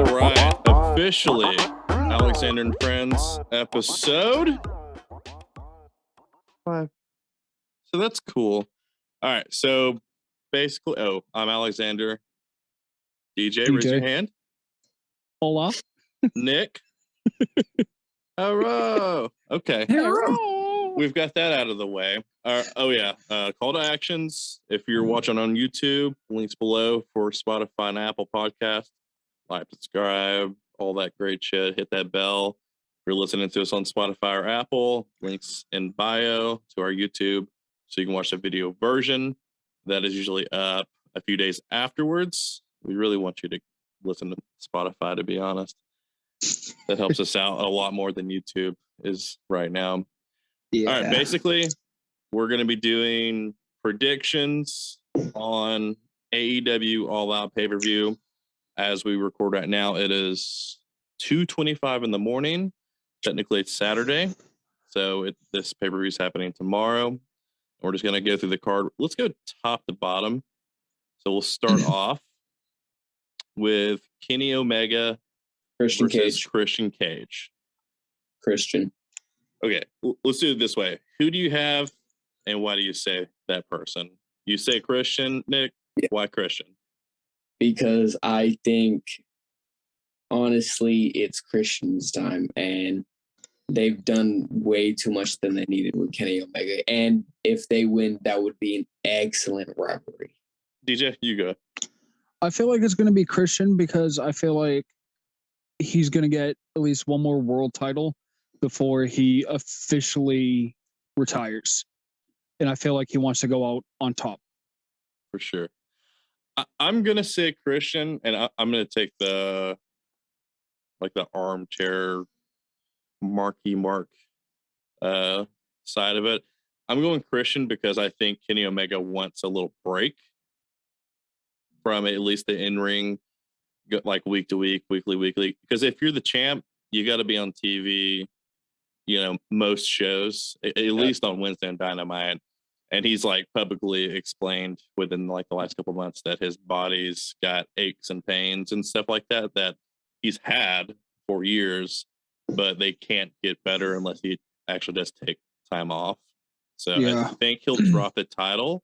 All right, officially, Alexander and Friends episode 5. So that's cool. All right, so basically, I'm Alexander. DJ, raise your hand. Hola. Nick. Hello. Okay. Hello. We've got that out of the way. Call to actions. If you're watching on YouTube, links below for Spotify and Apple Podcasts. Like, subscribe, all that great shit. Hit that bell. If you're listening to us on Spotify or Apple, links in bio to our YouTube, so you can watch the video version. That is usually up a few days afterwards. We really want you to listen to Spotify, to be honest. That helps us out a lot more than YouTube is right now. Yeah. All right, basically, we're going to be doing predictions on AEW All Out pay-per-view. As we record right now, it is 2:25 in the morning. Technically, it's Saturday. So this pay-per-view is happening tomorrow. We're just going to go through the card. Let's go top to bottom. So we'll start off with Kenny Omega versus Christian Cage. Christian. Okay, let's do it this way. Who do you have, and why do you say that person? You say Christian, Nick? Yeah. Why Christian? Because I think, honestly, it's Christian's time, and they've done way too much than they needed with Kenny Omega. And if they win, that would be an excellent rivalry. DJ, you go. I feel like it's going to be Christian because I feel like he's going to get at least one more world title before he officially retires. And I feel like he wants to go out on top. For sure. I'm going to say Christian, and I'm going to take the armchair Marky Mark side of it. I'm going Christian because I think Kenny Omega wants a little break from at least the in-ring, like week to week, weekly. Because if you're the champ, you got to be on TV, most shows, at least on Wednesday and Dynamite. And he's like publicly explained within like the last couple of months that his body's got aches and pains and stuff like that he's had for years, but they can't get better unless he actually does take time off. So yeah. I think he'll drop the title,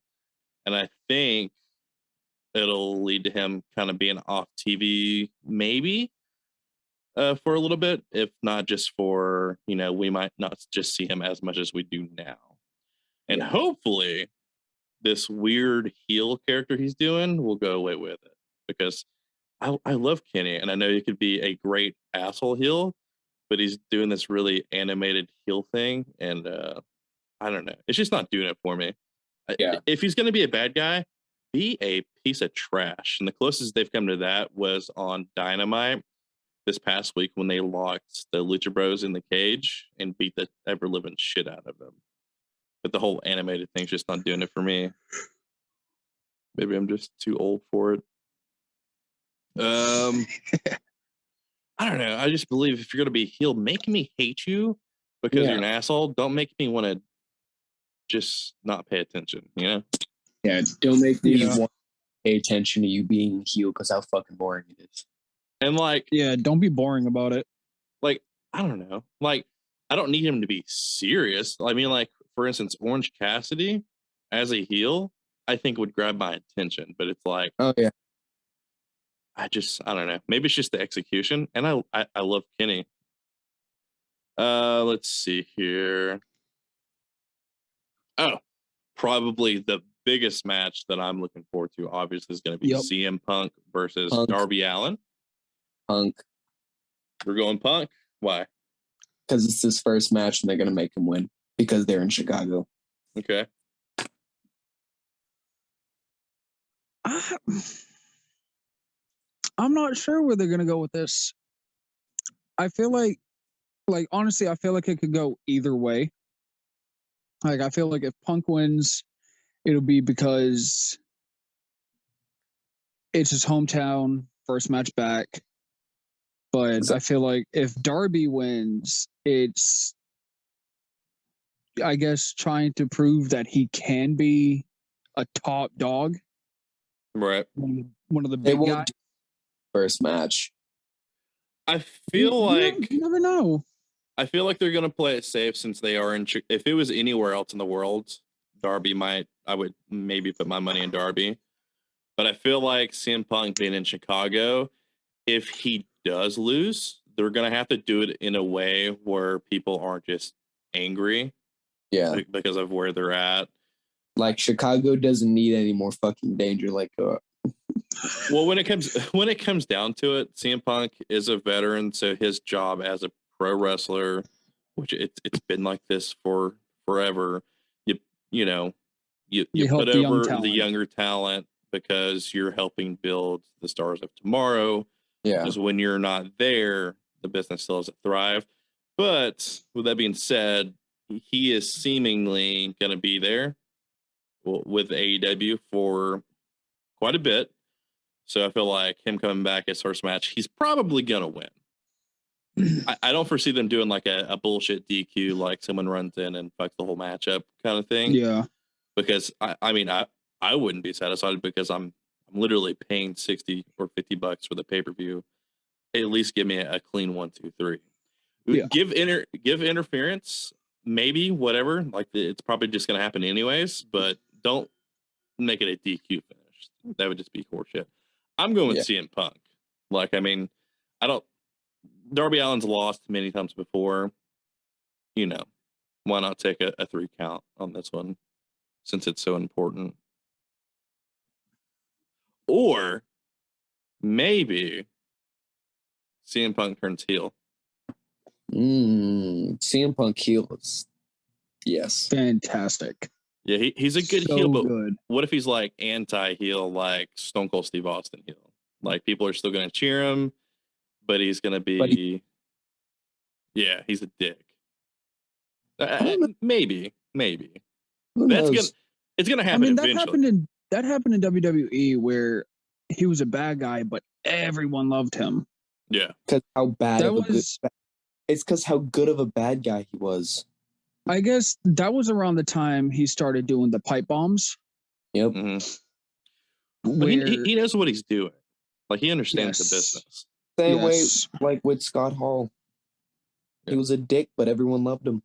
and I think it'll lead to him kind of being off TV maybe for a little bit, if not just for, we might not just see him as much as we do now. And hopefully this weird heel character he's doing will go away with it, because I love Kenny, and I know he could be a great asshole heel, but he's doing this really animated heel thing, and I don't know. It's just not doing it for me. Yeah. If he's going to be a bad guy, be a piece of trash. And the closest they've come to that was on Dynamite this past week when they locked the Lucha Bros in the cage and beat the ever-living shit out of them. But the whole animated thing's just not doing it for me. Maybe I'm just too old for it. I don't know. I just believe if you're going to be heel, make me hate you because you're an asshole. Don't make me want to just not pay attention, Yeah, don't make me want to pay attention to you being heel because how fucking boring it is. And don't be boring about it. Like, I don't know. Like, I don't need him to be serious. I mean, like, for instance, Orange Cassidy as a heel, I think would grab my attention. But it's like, oh yeah, I don't know. Maybe it's just the execution. And I love Kenny. Let's see here. Oh, probably the biggest match that I'm looking forward to, obviously, is going to be CM Punk versus Darby Allin. Punk. We're going Punk. Why? Because it's his first match and they're going to make him win because they're in Chicago. Okay. I'm not sure where they're going to go with this. I feel like honestly, I feel like it could go either way. Like, I feel like if Punk wins, it'll be because it's his hometown, first match back. But I feel like if Darby wins, it's, I guess, trying to prove that he can be a top dog. Right. One of the big guys. First match. I feel like you never know. I feel like they're gonna play it safe since they are in. If it was anywhere else in the world, Darby might. I would maybe put my money in Darby, but I feel like CM Punk being in Chicago, if he does lose, they're gonna have to do it in a way where people aren't just angry, because of where they're at. Like Chicago doesn't need any more fucking danger. Like, well, when it comes down to it, CM Punk is a veteran, so his job as a pro wrestler, which it's been like this for forever. You know, you help put the young over the talent. younger talent because you're helping build the stars of tomorrow. yeah, Because when you're not there, the business still doesn't thrive. But with that being said, he is seemingly going to be there with AEW for quite a bit. So I feel like him coming back his first match, he's probably going to win. I don't foresee them doing like a bullshit DQ, like someone runs in and fucks the whole match up kind of thing. Yeah. Because I wouldn't be satisfied because I'm literally paying $60 or $50 for the pay-per-view. At least give me a clean 1, 2, 3. Yeah. Give interference, maybe, whatever. Like it's probably just gonna happen anyways, but don't make it a DQ finish. That would just be horseshit. I'm going with CM Punk. Like, I mean, I don't. Darby Allin's lost many times before. Why not take a 3 count on this one since it's so important? Or maybe CM Punk turns heel. CM Punk heals. Yes. Fantastic. Yeah, he's a good So heel, but good. what if he's like anti-heel, like Stone Cold Steve Austin heel? Like people are still going to cheer him, but he's going to be, he's a dick. Maybe. Who knows? It's gonna happen eventually. That happened in WWE where he was a bad guy, but everyone loved him. Yeah, because it's because how good of a bad guy he was. I guess that was around the time he started doing the pipe bombs. Yep. Mm-hmm. But he knows what he's doing. Like he understands the business. Same way, like with Scott Hall. He was a dick, but everyone loved him.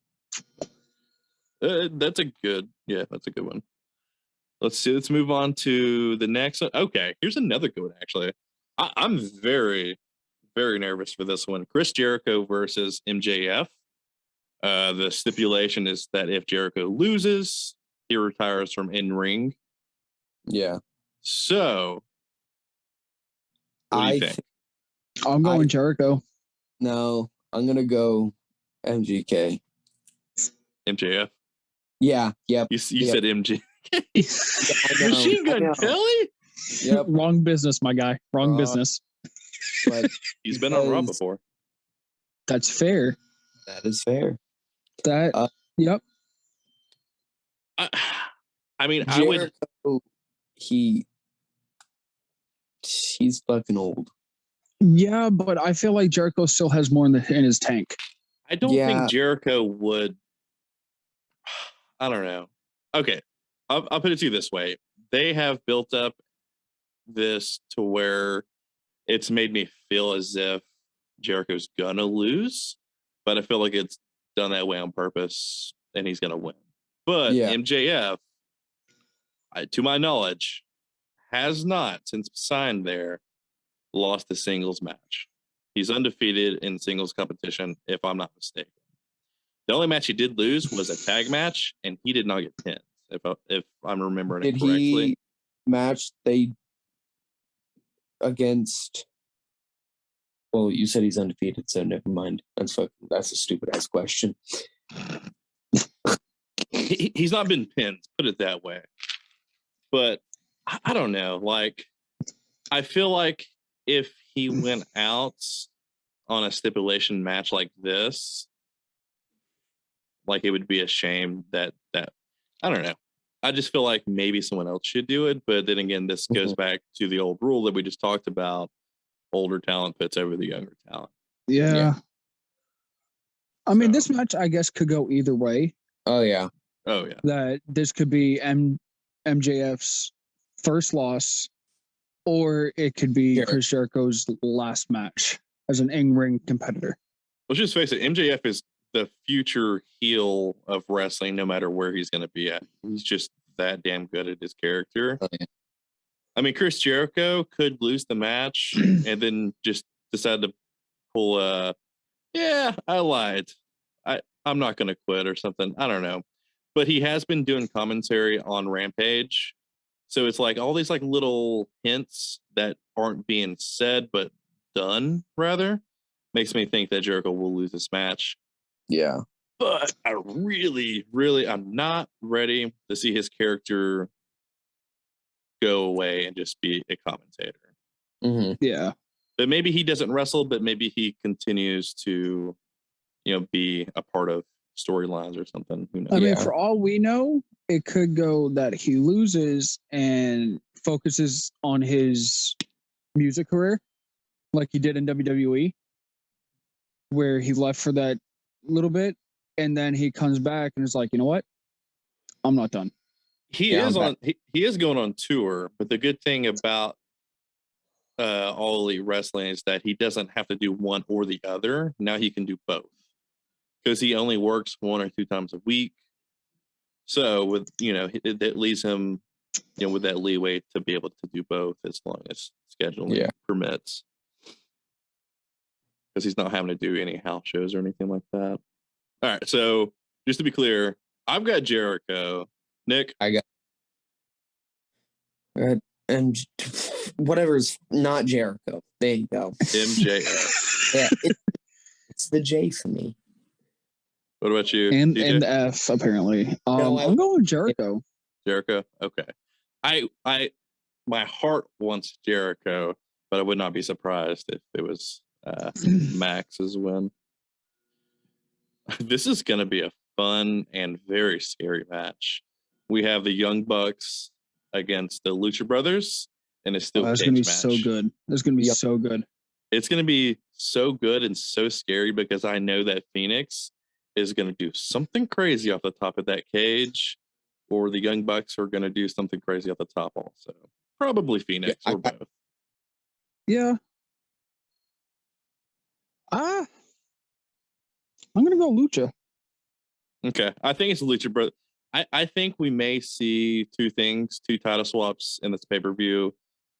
That's a good one. Let's see. Let's move on to the next one. Okay, here's another good one, actually. I'm very, very nervous for this one. Chris Jericho versus MJF. The stipulation is that if Jericho loses, he retires from in-ring. Yeah. So, what do you think? I'm going Jericho. No, I'm going to go MGK. MJF? Yeah, yep. You said MJ. Machine Gun Kelly? Yep. Wrong business, my guy. Wrong business. But he's been on Raw before. That's fair. That is fair. Yep. I mean, Jericho, he's fucking old. Yeah, but I feel like Jericho still has more in his tank. I don't think Jericho would. I don't know. Okay, I'll put it to you this way. They have built up this to where it's made me feel as if Jericho's gonna lose, but I feel like it's done that way on purpose and he's gonna win. But MJF, to my knowledge, has not, since signed there, lost a singles match. He's undefeated in singles competition, if I'm not mistaken. The only match he did lose was a tag match, and he did not get pinned, if I'm remembering it correctly. Did he match against... Well, you said he's undefeated, so never mind. That's a stupid-ass question. He's not been pinned, put it that way. But I don't know. Like, I feel like if he went out on a stipulation match like this, like it would be a shame that I don't know. I just feel like maybe someone else should do it. But then again, this goes back to the old rule that we just talked about. Older talent puts over the younger talent. Yeah. I mean, this match, I guess, could go either way. Oh, yeah. That this could be MJF's first loss, or it could be Chris Jericho's last match as an in-ring competitor. Let's just face it, MJF is the future heel of wrestling, no matter where he's going to be at. He's just that damn good at his character. Oh, yeah. I mean, Chris Jericho could lose the match and then just decide to pull yeah, I lied. I'm not going to quit or something. I don't know. But he has been doing commentary on Rampage. So it's like all these like little hints that aren't being said, but done rather, makes me think that Jericho will lose this match. Yeah. But I really, really, I'm not ready to see his character go away and just be a commentator. Mm-hmm. Yeah. But maybe he doesn't wrestle, but maybe he continues to, be a part of storylines or something. Who knows? I mean, for all we know, it could go that he loses and focuses on his music career like he did in WWE, where he left for that little bit and then he comes back and is like, you know what? I'm not done. He is going on tour, but the good thing about All Elite Wrestling is that he doesn't have to do one or the other. Now he can do both because he only works 1 or 2 times a week. So with that leaves him with that leeway to be able to do both as long as scheduling permits, because he's not having to do any house shows or anything like that. All right, so just to be clear, I've got Jericho. Nick, I got and whatever's not Jericho. There you go. MJF. Yeah, it's the J for me. What about you? And the F apparently. I'm going Jericho. Jericho. Okay. My heart wants Jericho, but I would not be surprised if it was Max's win. This is going to be a fun and very scary match. We have the Young Bucks against the Lucha Brothers, and it's still that's going to be so good. It's going to be so good. It's going to be so good and so scary because I know that Phoenix is going to do something crazy off the top of that cage, or the Young Bucks are going to do something crazy off the top also. Probably Phoenix or both. Yeah. I'm going to go Lucha. Okay. I think it's Lucha Brothers. I think we may see 2 title swaps in this pay-per-view,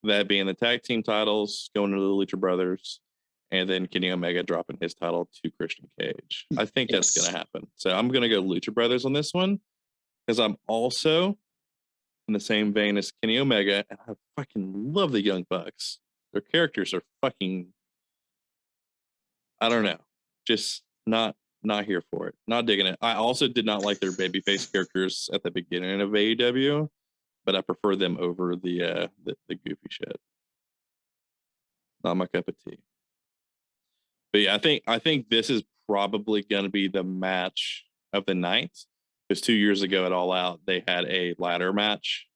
that being the tag team titles going to the Lucha Brothers, and then Kenny Omega dropping his title to Christian Cage. I think that's going to happen. So I'm going to go Lucha Brothers on this one, because I'm also in the same vein as Kenny Omega, and I fucking love the Young Bucks. Their characters are fucking, I don't know, just not here for it. Not digging it. I also did not like their babyface characters at the beginning of AEW, but I prefer them over the goofy shit. Not my cup of tea. But yeah, I think this is probably going to be the match of the night, because 2 years ago at All Out they had a ladder match,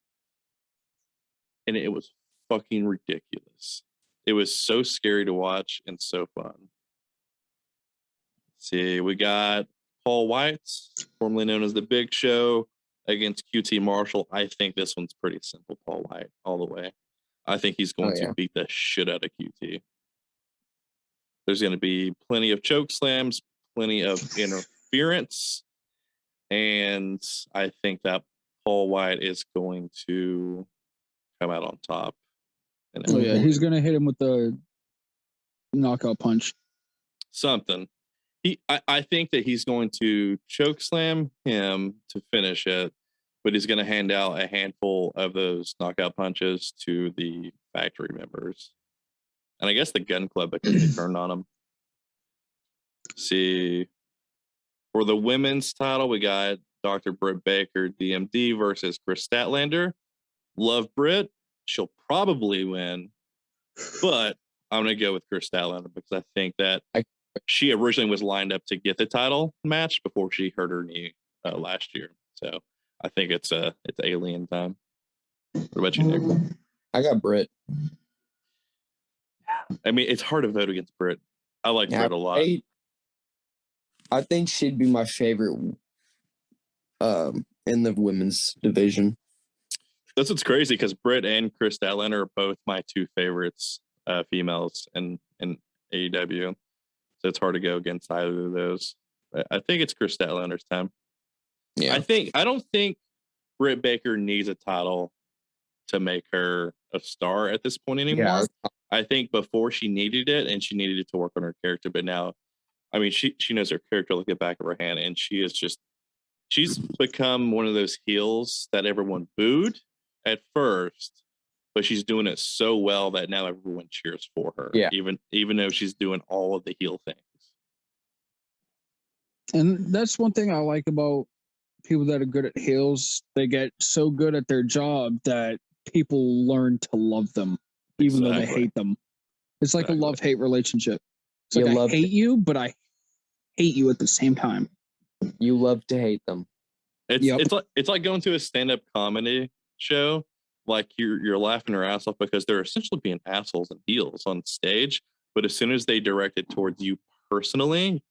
and it was fucking ridiculous. It was so scary to watch and so fun. Let's see, we got Paul White, formerly known as the Big Show, against QT Marshall. I think this one's pretty simple. Paul White all the way. I think he's going to beat the shit out of QT. There's going to be plenty of choke slams, plenty of interference, and I think that Paul White is going to come out on top. Oh yeah, he's going to hit him with the knockout punch. Something. I think that he's going to choke slam him to finish it, but he's going to hand out a handful of those knockout punches to the factory members. And I guess the Gun Club, because they turned on him. See, for the women's title, we got Dr. Britt Baker, DMD, versus Chris Statlander. Love Britt. She'll probably win, but I'm going to go with Chris Statlander because I think that she originally was lined up to get the title match before she hurt her knee last year. So I think it's alien time. What about you, Nick? I got Britt. I mean, it's hard to vote against Britt. I like Britt a lot. I think she'd be my favorite in the women's division. That's what's crazy, because Britt and Chris Statlander are both my 2 favorites females in AEW. So it's hard to go against either of those. I think it's Chris Statlander's time. Yeah. I don't think Britt Baker needs a title to make her a star at this point anymore. Yeah. I think before she needed it, and she needed it to work on her character, but now, I mean, she knows her character like the back of her hand, and she's become one of those heels that everyone booed at first, but she's doing it so well that now everyone cheers for her. Yeah. Even though she's doing all of the heel things. And that's one thing I like about people that are good at heels. They get so good at their job that people learn to love them, even though they hate them. It's like a love-hate relationship. It's like I hate you, but I hate you at the same time. You love to hate them. It's like going to a stand-up comedy show. Like you're laughing your ass off because they're essentially being assholes and heels on stage. But as soon as they direct it towards you personally,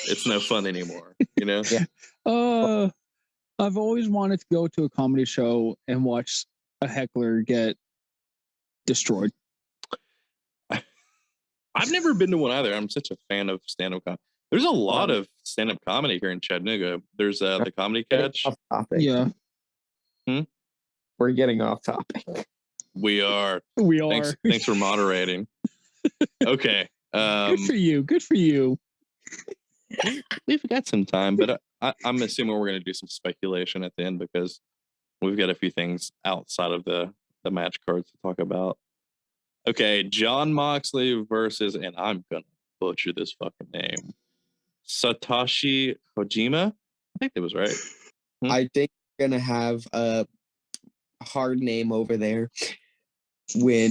it's no fun anymore. You know? Yeah. I've always wanted to go to a comedy show and watch a heckler get destroyed. I've never been to one either. I'm such a fan of stand-up comedy. There's a lot of stand-up comedy here in Chattanooga. There's the Comedy Catch. Off topic. Yeah. We're getting off topic. We are. Thanks for moderating. Okay. Good for you. Good for you. We've got some time, but I'm assuming we're going to do some speculation at the end because we've got a few things outside of the match cards to talk about. Okay, John Moxley versus, and I'm going to butcher this fucking name, Satoshi Kojima. I think that was right. I think we're going to have a hard name over there when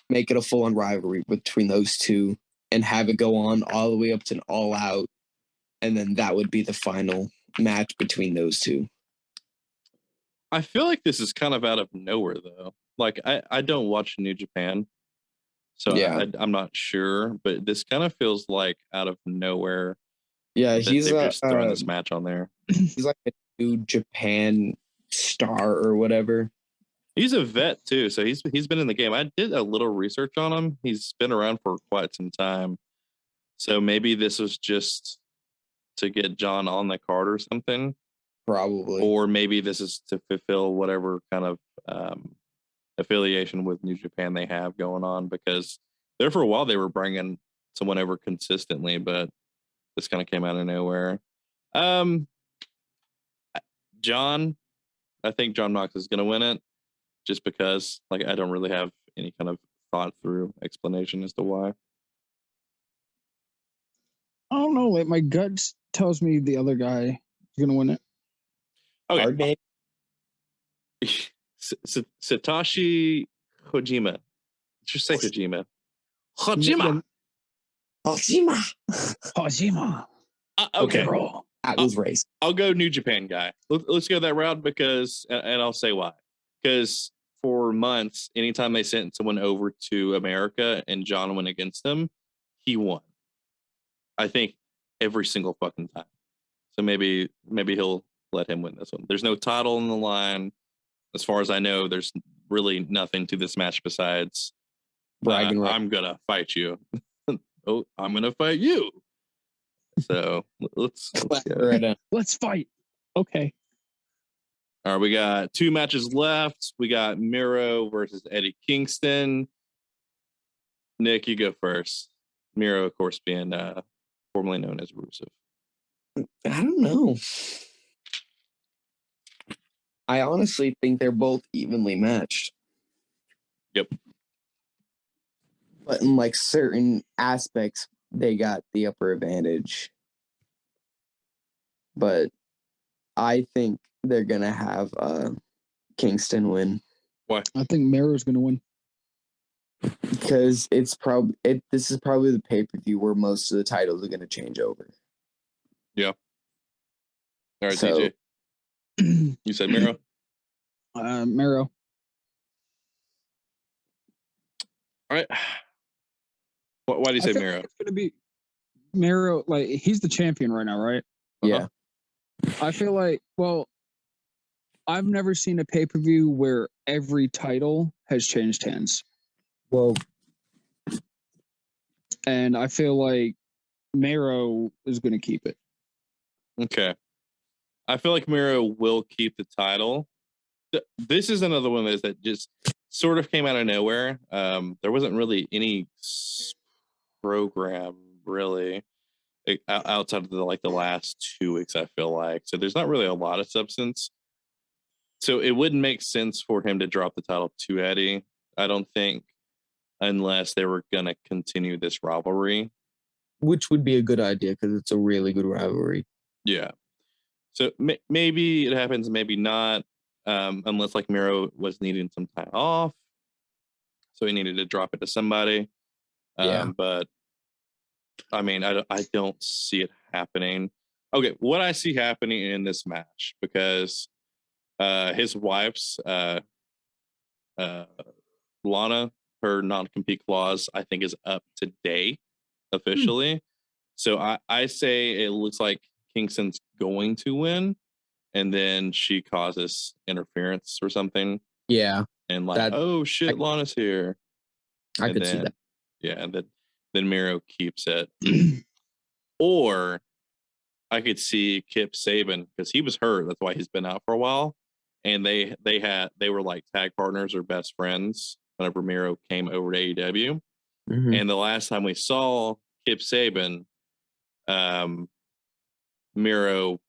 make it a full-on rivalry between those two and have it go on all the way up to an All Out, and then that would be the final match between those two. I feel like this is kind of out of nowhere, though. Like, I don't watch New Japan, so Yeah. I'm not sure, but this kind of feels like out of nowhere. Yeah, that he's they've just thrown this match on there. He's like a New Japan star or whatever. He's a vet too, so he's been in the game. I did a little research on him. He's been around for quite some time, so maybe this was just to get John on the card or something. Probably. Or maybe this is to fulfill whatever kind of affiliation with New Japan they have going on, because there for a while they were bringing someone over consistently, but this kind of came out of nowhere. John, I think John Knox is going to win it just because, like, I don't really have any kind of thought through explanation as to why. I don't know. Like, my gut tells me the other guy is going to win it. Okay. Hard name. Satoshi Kojima. Just say Kojima. Kojima. Kojima. Okay. That was race. I'll go New Japan guy. Let's go that route because, and I'll say why. Because for months, anytime they sent someone over to America and John went against them, he won. I think every single fucking time. So maybe he'll let him win this one. There's no title on the line. As far as I know, there's really nothing to this match besides Bragging right. I'm gonna fight you. Oh, I'm gonna fight you. So let's go. Let's fight. Okay. All right, we got 2 matches left. We got Miro versus Eddie Kingston. Nick, you go first. Miro, of course, being formerly known as Rusev. I don't know. I honestly think they're both evenly matched. Yep. But in like certain aspects, they got the upper advantage. But I think they're gonna have Kingston win. Why? I think Miro's going to win. Because it's this is probably the pay-per-view where most of the titles are gonna change over. Yeah. All right, So, DJ. You said Miro? Miro. All right. Why do you say Miro? It's going to be Miro. Like, he's the champion right now, right? yeah. I feel like, well, I've never seen a pay-per-view where every title has changed hands. Well, And I feel like Miro is going to keep it. Okay. I feel like Miro will keep the title. This is another one that just sort of came out of nowhere. There wasn't really any program really outside of the last 2 weeks. I feel like so there's not really a lot of substance. So it wouldn't make sense for him to drop the title to Eddie. I don't think, unless they were gonna continue this rivalry. which would be a good idea because it's a really good rivalry. Yeah. So maybe it happens, maybe not. Unless like Miro was needing some time off, so he needed to drop it to somebody. Yeah. But I mean, I don't see it happening. Okay, what I see happening in this match, because his wife's Lana, her non-compete clause, I think, is up today officially. So I say it looks like Kingston's going to win, and then she causes interference or something, Yeah. and like, oh shit, Lana's here. I And could see then, that. yeah, and then Miro keeps it. Or I could see Kip Saban, because he was hurt. That's why he's been out for a while. And they were like tag partners or best friends whenever Miro came over to AEW. Mhm. And the last time we saw Kip Saban, Miro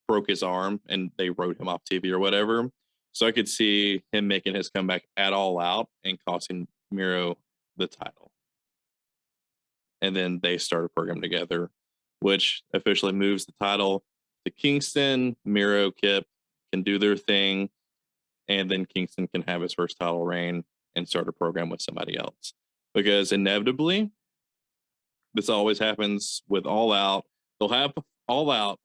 broke his arm and they wrote him off TV or whatever. So I could see him making his comeback at All Out and costing Miro the title. And then they start a program together, which officially moves the title to Kingston. Miro, Kip can do their thing, and then Kingston can have his first title reign and start a program with somebody else. Because inevitably, this always happens with All Out. They'll have All Out,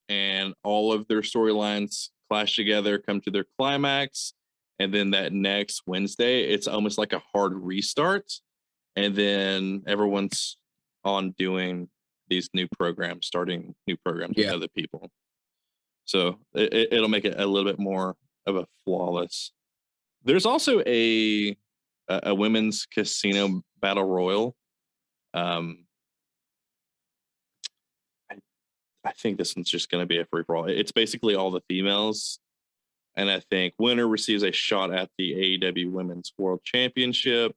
and all of their storylines clash together, come to their climax, and then that next Wednesday, it's almost like a hard restart, and then everyone's on doing these new programs, starting new programs with other people. So it'll make it a little bit more of a flawless. There's also a women's casino battle royal. I think this one's just going to be a free for all. It's basically all the females, and I think winner receives a shot at the AEW Women's World Championship.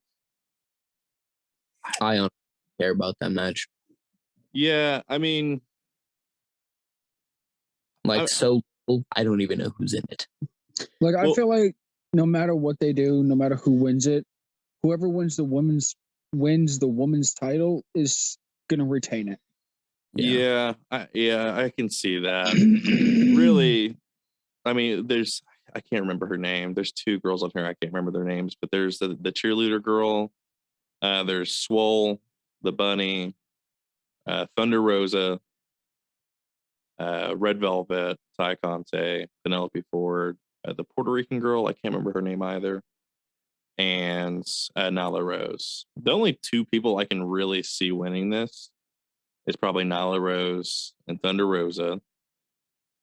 I don't care about that match. Yeah, I mean, I don't even know who's in it. Like, I feel like no matter what they do, no matter who wins it, whoever wins the women's title is gonna retain it. Yeah, I can see that. Really, I mean, I can't remember her name. There's 2 girls on here. I can't remember their names, but there's the cheerleader girl. There's Swole, the bunny, Thunder Rosa, Red Velvet, Ty Conte, Penelope Ford, the Puerto Rican girl. I can't remember her name either. And Nyla Rose. The only 2 people I can really see winning this is probably Nyla Rose and Thunder Rosa.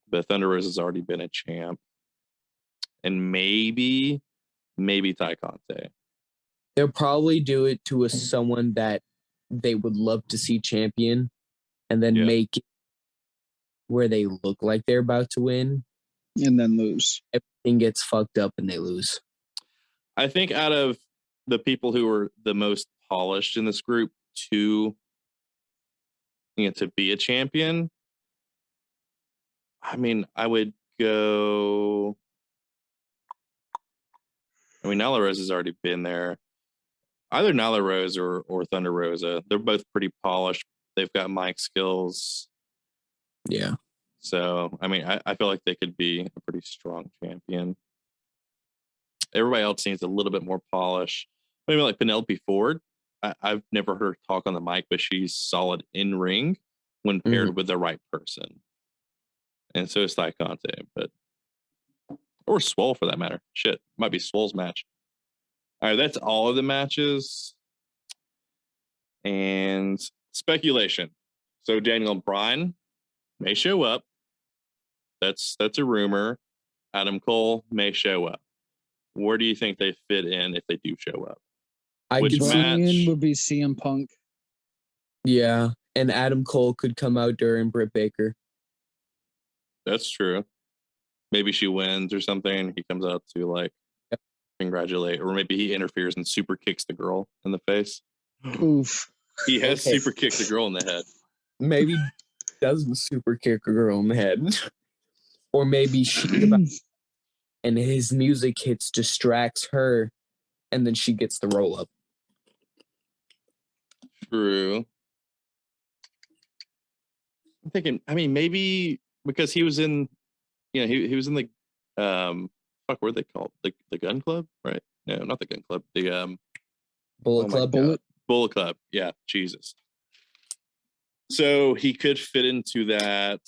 But Thunder Rosa's already been a champ. And maybe Ty Conte. They'll probably do it to someone that they would love to see champion, and then make it where they look like they're about to win, and then lose. Everything gets fucked up and they lose. I think out of the people who are the most polished in this group to be a champion, I mean, I would go. I mean, Nyla Rose has already been there. Either Nyla Rose or Thunder Rosa. They're both pretty polished. They've got mic skills. Yeah. So, I mean, I feel like they could be a pretty strong champion. Everybody else needs a little bit more polish. Maybe like Penelope Ford. I've never heard her talk on the mic, but she's solid in ring when paired with the right person. And so is Ty Conte, or Swole for that matter. Shit, might be Swole's match. All right, that's all of the matches. And speculation. So Daniel Bryan may show up. That's a rumor. Adam Cole may show up. Where do you think they fit in if they do show up? I Which could see, match? Brian would be CM Punk. yeah, and Adam Cole could come out during Britt Baker. That's true. Maybe she wins or something. He comes out to like Yep. congratulate, or maybe he interferes and super kicks the girl in the face. Oof. He has Okay. super kicked the girl in the head. Maybe doesn't super kick a girl in the head, or maybe she about, and his music hits distracts her, and then she gets the roll up. True. I'm thinking. I mean, maybe because he was in, he was in the, fuck, what are they called? The Gun Club, right? No, not the Gun Club. The Bullet oh my Club. God. Bullet Club. Yeah, Jesus. So he could fit into that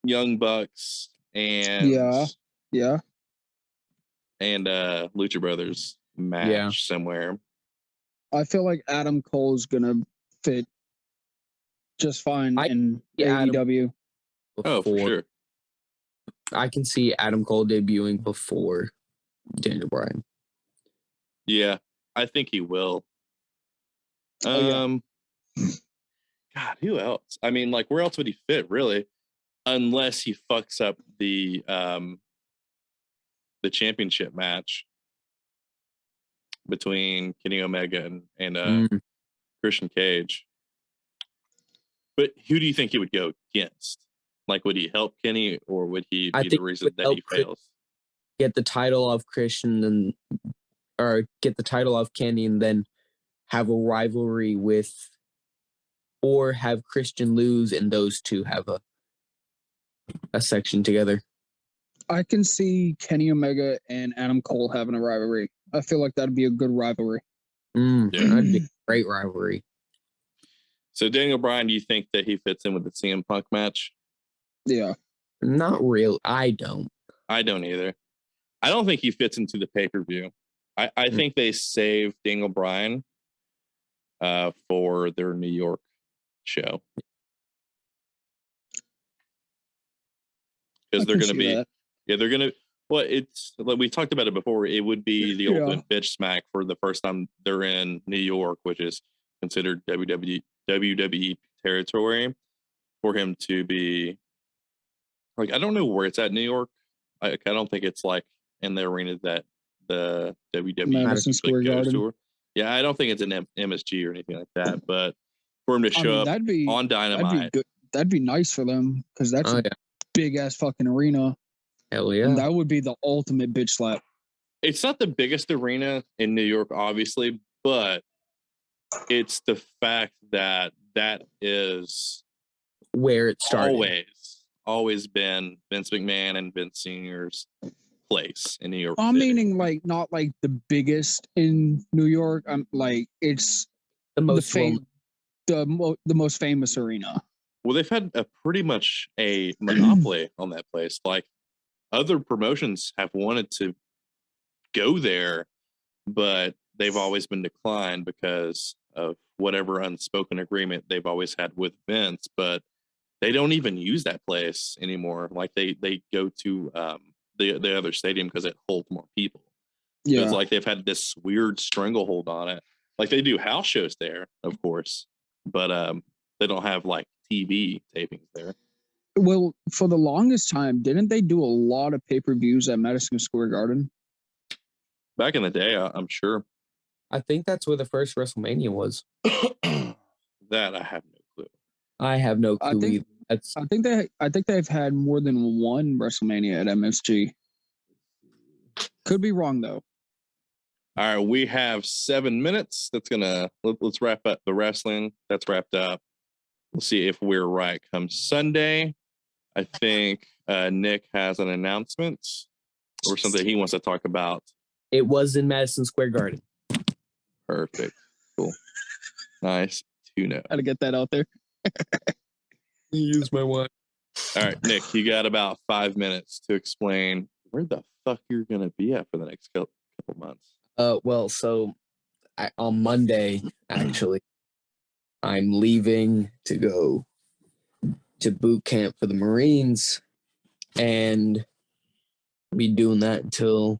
Young Bucks and Yeah. and Lucha Brothers match somewhere. I feel like Adam Cole is gonna fit just fine in AEW. Oh, for sure. I can see Adam Cole debuting before Daniel Bryan. Yeah, I think he will. Oh, yeah. God, who else? I mean, like, where else would he fit, really? Unless he fucks up the championship match between Kenny Omega and Christian Cage. But who do you think he would go against? Like, would he help Kenny, or would he be the reason that he fails? Get the title of Christian or get the title of Kenny, and then have a rivalry with, or have Christian lose, and those two have a section together. I can see Kenny Omega and Adam Cole having a rivalry. I feel like that'd be a good rivalry. Yeah. That'd be a great rivalry. So Daniel Bryan, do you think that he fits in with the CM Punk match? Yeah. Not real. I don't. I don't either. I don't think he fits into the pay-per-view. I think they saved Daniel Bryan for their New York show. Because they're going to be, they're going to, well, it's like we talked about it before. It would be the ultimate bitch smack for the first time they're in New York, which is considered WWE territory, for him to be like, I don't know where it's at in New York. I don't think it's like in the arena that the WWE Madison Square Garden. to. Yeah, I don't think it's an MSG or anything like that. But for him to show up on Dynamite, that'd be nice for them, because that's a big ass fucking arena. Hell yeah. And that would be the ultimate bitch slap. It's not the biggest arena in New York, obviously, but it's the fact that that is where it started. Always been Vince McMahon and Vince Sr.'s place in New York. I'm meaning like not like the biggest in New York. I'm like it's the most the most famous arena. Well, they've had pretty much a monopoly on that place. Like, other promotions have wanted to go there, but they've always been declined because of whatever unspoken agreement they've always had with Vince. But they don't even use that place anymore. Like, they go to the other stadium because it holds more people. Yeah. So it's like they've had this weird stranglehold on it. Like, they do house shows there, of course, but they don't have like TV tapings there. Well, for the longest time, didn't they do a lot of pay-per-views at Madison Square Garden? Back in the day, I'm sure. I think that's where the first WrestleMania was. That I have no clue. I have no clue either. I think they've had more than one WrestleMania at MSG. Could be wrong though. All right, we have 7 minutes. Let's wrap up the wrestling. That's wrapped up. We'll see if we're right come Sunday. I think Nick has an announcement or something he wants to talk about. It was in Madison Square Garden. Perfect. Cool. Nice to know. Gotta get that out there. Use my one. All right, Nick, you got about 5 minutes to explain where the fuck you're going to be at for the next couple months. Well, so on Monday, actually, I'm leaving to go to boot camp for the Marines, and be doing that until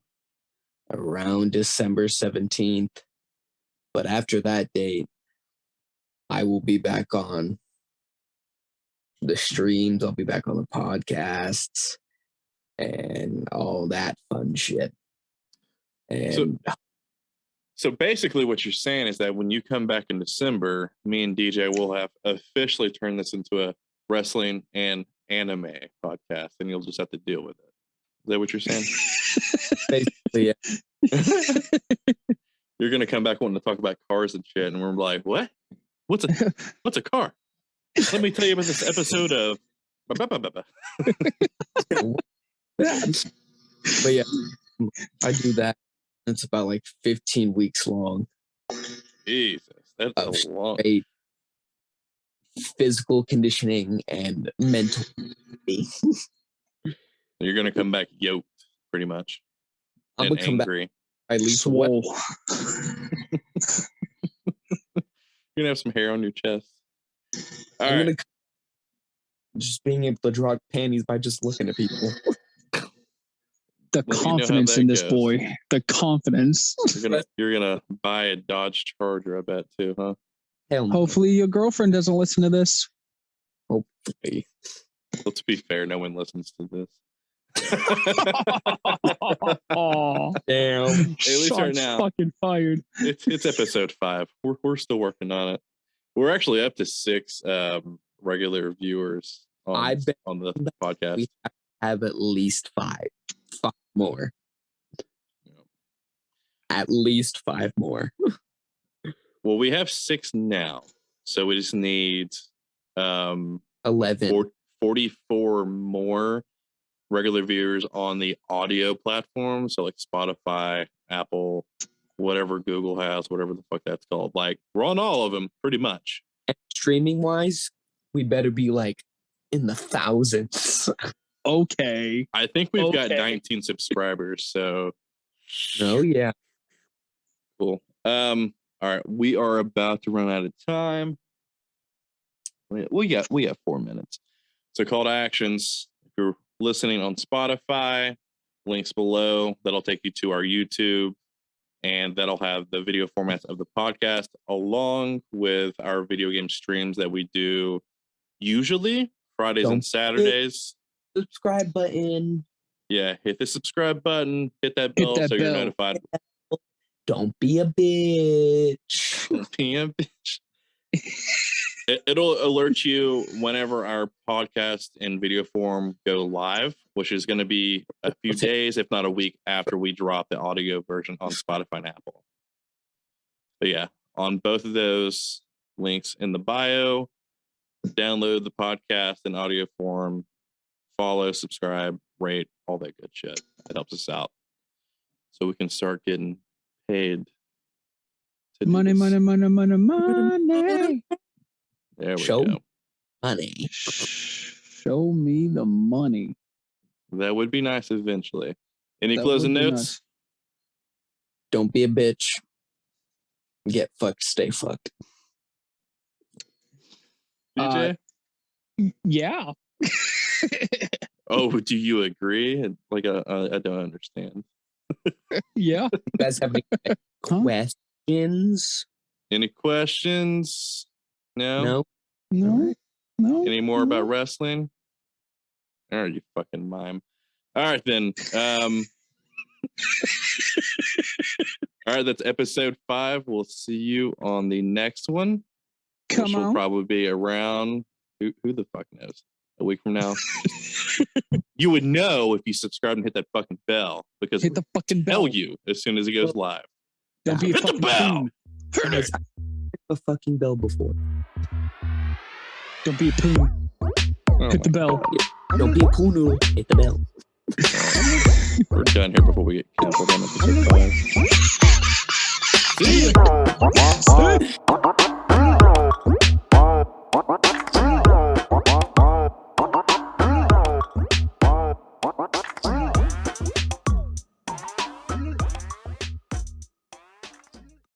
around December 17th. But after that date, I will be back on the streams. I'll be back on the podcasts and all that fun shit. And So basically what you're saying is that when you come back in December, me and DJ will have officially turned this into a wrestling and anime podcast, and you'll just have to deal with it. Is that what you're saying? basically, yeah. You're going to come back wanting to talk about cars and shit, and we're like, what? What's a car? Let me tell you about this episode of... But yeah, I do that. It's about like 15 weeks long. Jesus, that's a long... physical conditioning and mental. You're going to come back yoked, pretty much. I'm and going to come angry. back at least Swole. You're going to have some hair on your chest. All I'm right. just being able to draw panties by just looking at people. The confidence in this boy. The confidence. You're gonna buy a Dodge Charger, I bet too, huh? Hell no. Hopefully your girlfriend doesn't listen to this. Hopefully. Let's be fair, no one listens to this. Oh, damn! At least right now, fucking fired. It's episode 5. We're still working on it. We're actually up to 6 regular viewers on the podcast. We have at least 5 more. Yeah. At least 5 more. Well, we have 6 now, so we just need 11. 44 more regular viewers on the audio platform, so like Spotify, Apple, whatever Google has, whatever the fuck that's called. Like, we're on all of them pretty much. And streaming wise, we better be like in the thousands. Okay. I think we've got 19 subscribers, so oh yeah. Cool. All right, we are about to run out of time. We got 4 minutes. So call to actions. If you're listening on Spotify, links below. That'll take you to our YouTube, and that'll have the video formats of the podcast along with our video game streams that we do usually Fridays and Saturdays. Subscribe button. Yeah, hit the subscribe button, hit that bell so you're notified. Don't be a bitch. Don't be a bitch. It'll alert you whenever our podcast in video form go live, which is going to be a few days, if not a week, after we drop the audio version on Spotify and Apple. But yeah, on both of those, links in the bio. Download the podcast in audio form. Follow, subscribe, rate, all that good shit. It helps us out, so we can start getting paid. Money. There we Show go. Money. Show me the money. That would be nice eventually. Any That closing would be notes? nice. Don't be a bitch. Get fucked, stay fucked. DJ? Yeah. Oh, do you agree? Like, I don't understand. Yeah. You guys have any questions? Any questions? No? No. No. Any more about wrestling? All right, you fucking mime. All right, then. All right, that's episode 5. We'll see you on the next one. Come which on. will probably be around, who the fuck knows? A week from now. You would know if you subscribe and hit that fucking bell, because Hit the fucking tell bell. you as soon as it goes live. Don't be a Hit the fucking bell. poon. Hit it. A fucking bell before. Don't be a poon. Oh Hit the my bell. God. Don't be a poodle. Hit the bell. We're done here before we get canceled on episode 5. See ya.